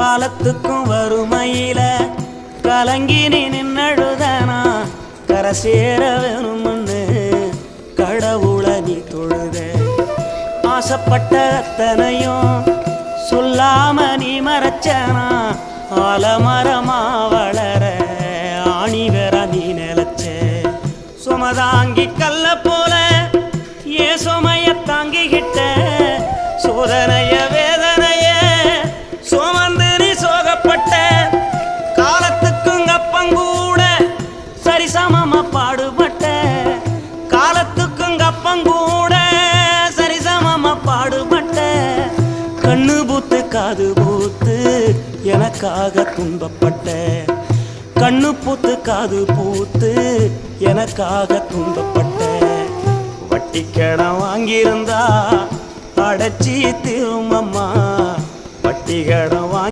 காலத்துக்கும் வறுமையில கலங்கி நீ நின்னழுதனா கரை சேர வேணும்னு கடவுளை நீ தொழுத ஆசைப்பட்ட அத்தனையும் சொல்லாம நீ மறைச்சனா ஆலமரமா வளர ஆணி வேற நீ நிலச்ச சுமதாங்கி கல்ல போல ஏ சுமைய தாங்கிக்கிட்ட சோதனைய வேதனைய சுமந்து நீ சோகப்பட்ட காலத்துக்கும் அப்பங்கூட சரிசமமா பாடுபட்ட காலத்துக்கும் அப்பங்கூட சரிசமமா பாடுபட்ட கண்ணு பூத்து காது பூத்து எனக்காக துன்பப்பட்ட கண்ணு பூத்து காது பூத்து எனக்காக துன்பப்பட்ட வட்டி கடன் வாங்கியிருந்தா அடைச்சி திரும்பம்மா வட்டி கடன் வாங்கி